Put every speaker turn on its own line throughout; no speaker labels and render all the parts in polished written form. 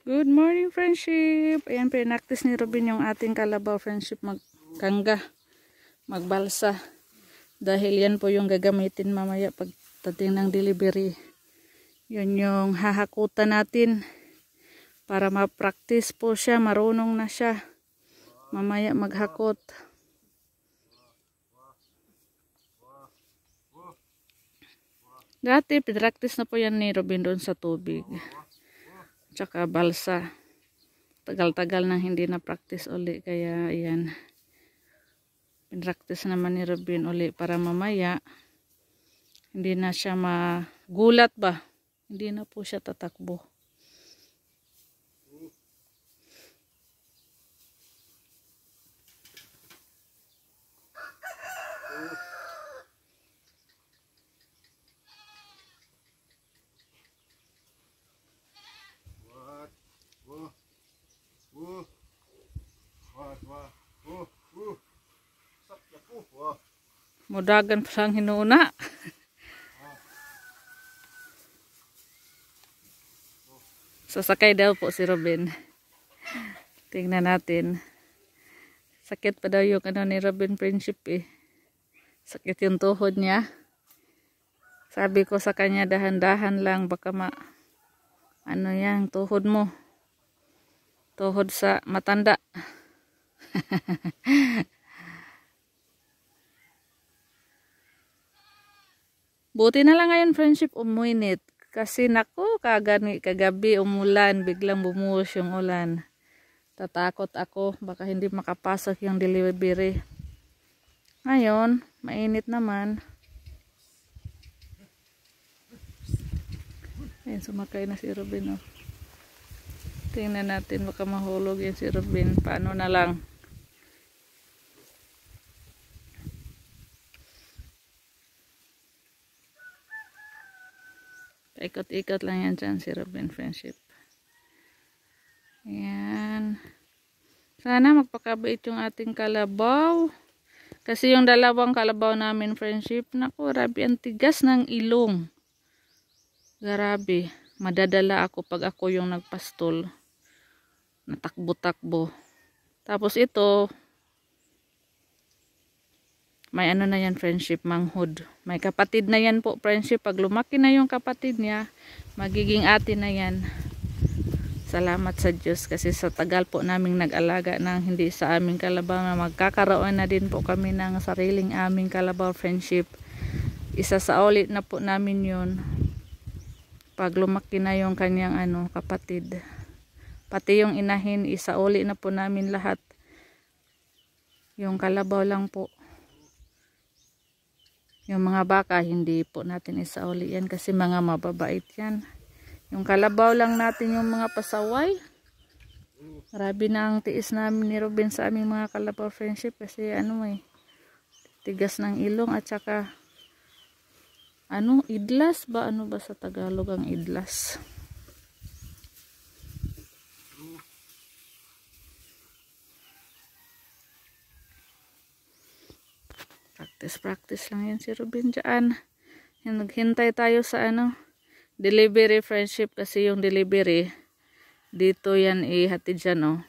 Good morning, friendship. Ayan, pinaktis ni Robin yung ating kalabaw, friendship, magkangga, magbalsa. Dahil yan po yung gagamitin mamaya pagdating ng delivery. Yun yung hahakutan natin para ma-practice po siya, marunong na siya. Mamaya maghakot. Dati, pinractice na po yan ni Robin doon sa tubig. Tsaka balsa. Tagal-tagal na hindi na practice uli, kaya ayan, pinractice naman ni Robin uli para mamaya hindi na siya magulat ba, hindi na po siya tatakbo. Mudagan pa siyang hinuna. Sasakay daw po si Robin. Tingnan natin. Sakit pa daw yung ni Robin, friendship eh. Sakit yung tuhod niya. Sabi ko sa kanya, dahan-dahan lang, baka ano yan, tuhod mo. Tuhod sa matanda. Buti na lang ngayon, friendship, umuinit. Kasi nako, kagabi umulan, biglang bumuhos yung ulan. Tatakot ako, baka hindi makapasok yung delivery. Ngayon, mainit naman. Ayan, sumakay na si Robin. Oh. Tingnan natin, baka mahulog yan si Robin. Paano na lang. Ikot-ikot lang yan dyan si Robin, friendship. Ayan. Sana magpakabait yung ating kalabaw. Kasi yung dalawang kalabaw namin, friendship, naku, grabe, ang tigas ng ilong. Grabe. Madadala ako pag ako yung nagpastol. Natakbo-takbo. Tapos ito, may ano na yan, friendship, manghod. May kapatid na yan po, friendship. Pag lumaki na yung kapatid niya, magiging ate na yan. Salamat sa Diyos kasi sa tagal po naming nag-alaga ng hindi sa aming kalabaw na magkakaroon na din po kami ng sariling aming kalabaw, friendship. Isa sa ulit na po namin yun. Pag lumaki na yung kanyang kapatid. Pati yung inahin, isa uli na po namin lahat. Yung kalabaw lang po. Yung mga baka, hindi po natin isauli yan kasi mga mababait yan. Yung kalabaw lang natin yung mga pasaway. Grabe na ang tiis namin ni Robin sa aming mga kalabaw, friendship. Kasi tigas ng ilong at saka idlas ba? Ano ba sa Tagalog ang idlas? Practice lang yan si Robin dyan. Naghintay tayo sa delivery, friendship, kasi yung delivery dito yan ihatid dyan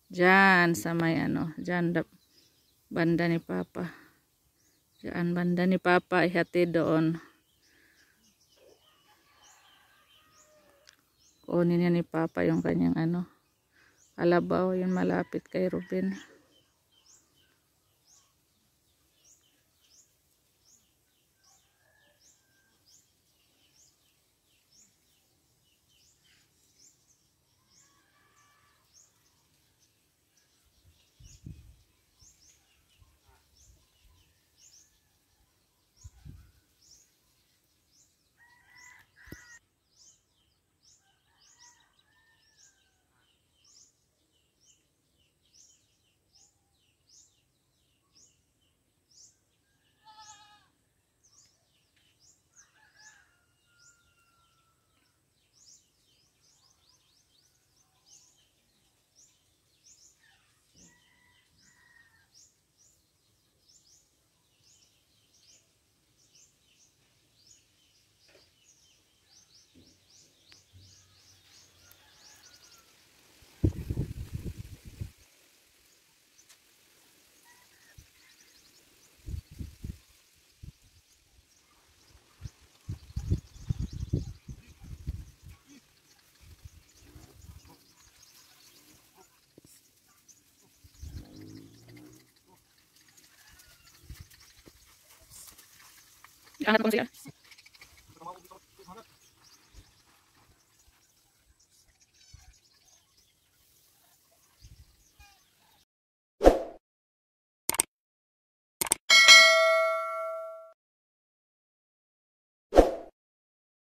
dyan sa may dyan banda ni Papa, dyan banda ni Papa ihatid doon. Kunin niya ni Papa yung kanyang kalabaw, yun malapit kay Robin. Hanap ko siya.